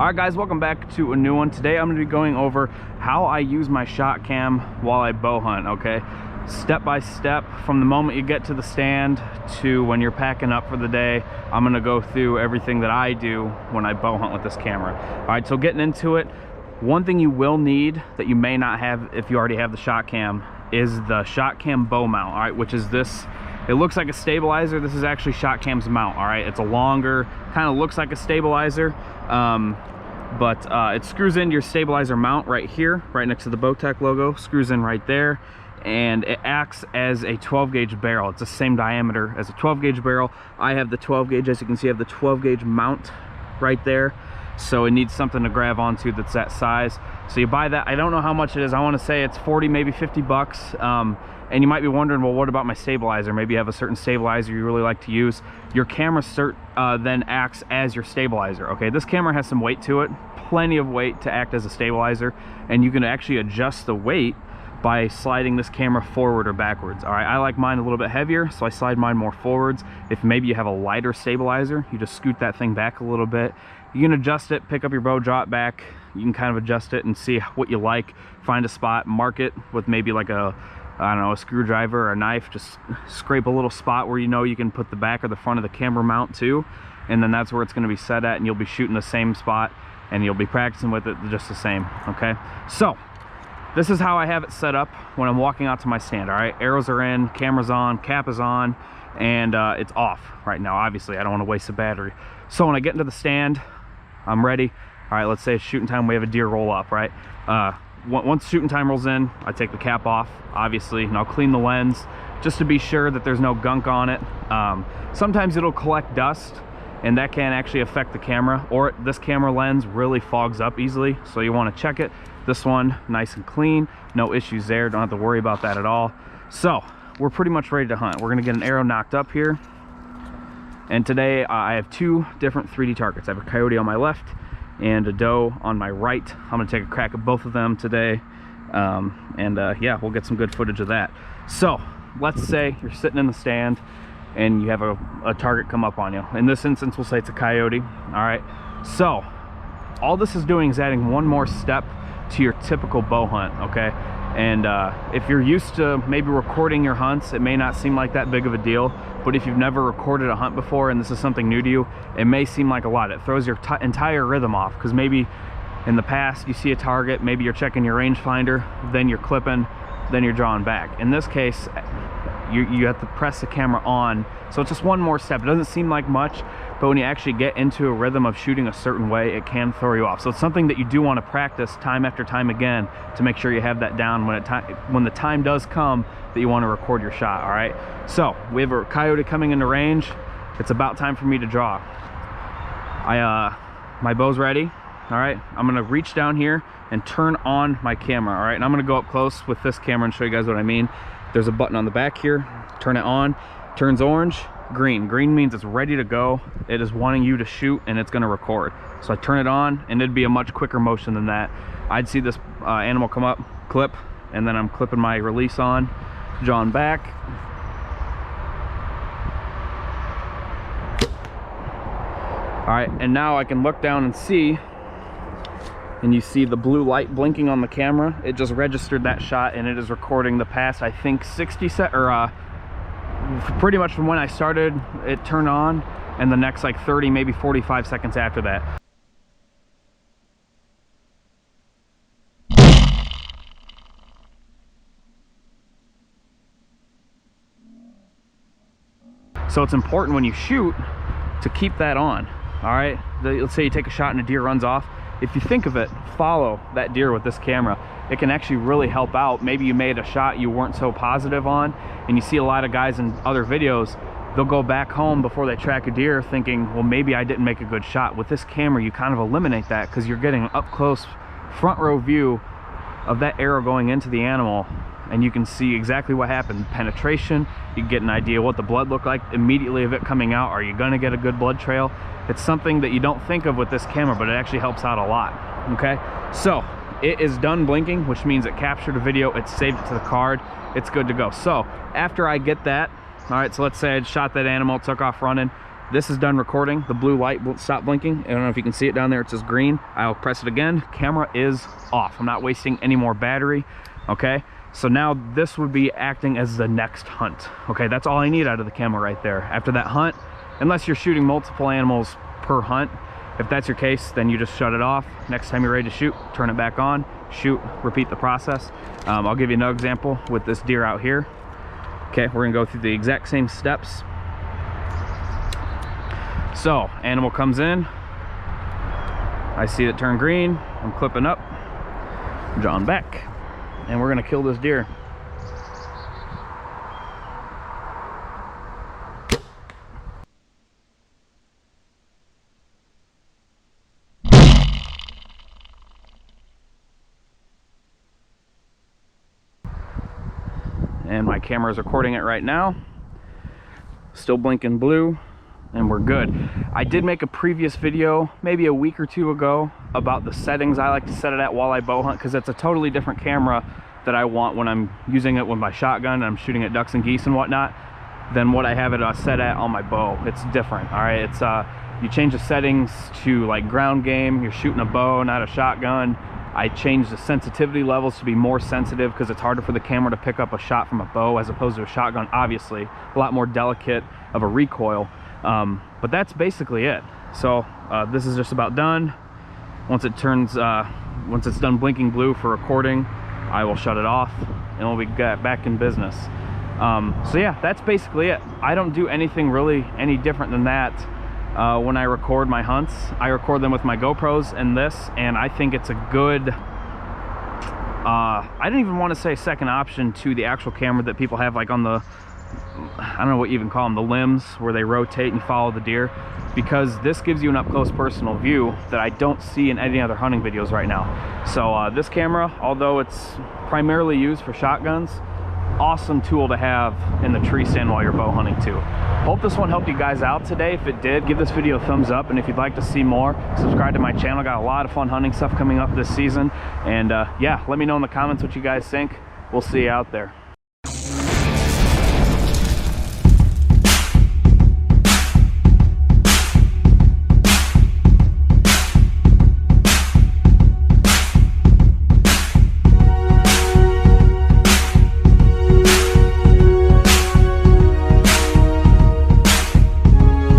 Alright guys, welcome back to a new one. Today I'm going to be going over how I use my ShotKam while I bow hunt, okay? Step by step, from the moment you get to the stand to when you're packing up for the day. I'm going to go through everything that I do when I bow hunt with this camera. Alright, so getting into it, one thing you will need that you may not have if you already have the ShotKam is the ShotKam bow mount, alright, which is this. It looks like a stabilizer. This is actually ShotKam's mount, all right? It's a longer, kind of looks like a stabilizer, but it screws into your stabilizer mount right here, right next to the Bowtech logo, screws in right there, and it acts as a 12 gauge barrel. It's the same diameter as a 12 gauge barrel. I have the 12 gauge, as you can see, I have the 12 gauge mount right there. So it needs something to grab onto that's that size. So you buy that. I don't know how much it is. I want to say it's 40, maybe 50 bucks. And you might be wondering, well, what about my stabilizer? Maybe you have a certain stabilizer you really like to use. Your camera then acts as your stabilizer, okay? This camera has some weight to it, plenty of weight to act as a stabilizer, and you can actually adjust the weight by sliding this camera forward or backwards. All right, I like mine a little bit heavier, so I slide mine more forwards. If maybe you have a lighter stabilizer, you just scoot that thing back a little bit. You can adjust it, pick up your bow, drop back. You can kind of adjust it and see what you like. Find a spot, mark it with maybe like a, I don't know, a screwdriver or a knife. Just scrape a little spot where you know you can put the back or the front of the camera mount to, and then that's where it's going to be set at, and you'll be shooting the same spot and you'll be practicing with it just the same, okay? So this is how I have it set up when I'm walking out to my stand. All right, arrows are in, camera's on, cap is on, and it's off right now. Obviously I don't want to waste the battery. So when I get into the stand, I'm ready. All right, let's say it's shooting time, we have a deer roll up, right? Once shooting time rolls in, I take the cap off, obviously, and I'll clean the lens just to be sure that there's no gunk on it. Sometimes it'll collect dust, and that can actually affect the camera, or this camera lens really fogs up easily, so you want to check it. This one, nice and clean, no issues there, don't have to worry about that at all. So we're pretty much ready to hunt. We're gonna get an arrow knocked up here, and today I have two different 3D targets. I have a coyote on my left and a doe on my right. I'm gonna take a crack at both of them today, yeah, we'll get some good footage of that. So let's say you're sitting in the stand and you have a target come up on you. In this instance, we'll say it's a coyote. All right, so all this is doing is adding one more step to your typical bow hunt, okay? And if you're used to maybe recording your hunts, it may not seem like that big of a deal, but if you've never recorded a hunt before and this is something new to you, it may seem like a lot. It throws your entire rhythm off, because maybe in the past you see a target, maybe you're checking your rangefinder, then you're clipping, then you're drawing back. In this case, you have to press the camera on, so it's just one more step. It doesn't seem like much, but when you actually get into a rhythm of shooting a certain way, it can throw you off. So it's something that you do want to practice time after time again to make sure you have that down when the time does come that you want to record your shot. All right, so we have a coyote coming into range. It's about time for me to draw. My bow's ready. All right, I'm gonna reach down here and turn on my camera. All right, and I'm gonna go up close with this camera and show you guys what I mean. There's a button on the back here, turn it on, turns orange, green. Green means it's ready to go. It is wanting you to shoot and it's gonna record. So I turn it on, and it'd be a much quicker motion than that. I'd see this animal come up, clip, and then I'm clipping my release on, drawing back. All right, and now I can look down and see, and you see the blue light blinking on the camera. It just registered that shot, and it is recording the past, I think, 60 seconds, or pretty much from when I started it turned on, and the next like 30, maybe 45 seconds after that. So it's important when you shoot to keep that on. All right, let's say you take a shot and a deer runs off. If you think of it, follow that deer with this camera. It can actually really help out. Maybe you made a shot you weren't so positive on, and you see a lot of guys in other videos, they'll go back home before they track a deer thinking, well, maybe I didn't make a good shot. With this camera, you kind of eliminate that, because you're getting an up close front row view of that arrow going into the animal, and you can see exactly what happened. Penetration, you get an idea what the blood looked like immediately of it coming out. Are you gonna get a good blood trail? It's something that you don't think of with this camera, but it actually helps out a lot, okay? So it is done blinking, which means it captured a video, it saved it to the card, it's good to go. So after I get that, all right, so let's say I shot that animal, took off running, this is done recording. The blue light won't stop blinking. I don't know if you can see it down there, it's just green. I'll press it again, camera is off. I'm not wasting any more battery, okay? So now this would be acting as the next hunt, okay? That's all I need out of the camera right there. After that hunt, unless you're shooting multiple animals per hunt, if that's your case, then you just shut it off. Next time you're ready to shoot, turn it back on, shoot, repeat the process. I'll give you another example with this deer out here. Okay, we're gonna go through the exact same steps. So, animal comes in. I see it turn green. I'm clipping up, drawing back, and we're gonna kill this deer. And my camera is recording it right now. Still blinking blue, and we're good. I did make a previous video, maybe a week or two ago, about the settings I like to set it at while I bow hunt, because it's a totally different camera that I want when I'm using it with my shotgun and I'm shooting at ducks and geese and whatnot, than what I have it set at on my bow. It's different, all right? It's you change the settings to like ground game. You're shooting a bow, not a shotgun. I changed the sensitivity levels to be more sensitive because it's harder for the camera to pick up a shot from a bow as opposed to a shotgun, obviously. A lot more delicate of a recoil. But that's basically it. So this is just about done. Once it's done blinking blue for recording, I will shut it off and we'll be back in business. So yeah, that's basically it. I don't do anything really any different than that. When I record my hunts, I record them with my GoPros and this, and I think it's a good, I didn't even want to say second option to the actual camera that people have like on the, I don't know what you even call them, the limbs where they rotate and follow the deer, because this gives you an up-close personal view that I don't see in any other hunting videos right now. So this camera, although it's primarily used for shotguns, awesome tool to have in the tree stand while you're bow hunting too. Hope this one helped you guys out today. If it did, give this video a thumbs up, and if you'd like to see more, subscribe to my channel. Got a lot of fun hunting stuff coming up this season, and yeah, let me know in the comments what you guys think. We'll see you out there.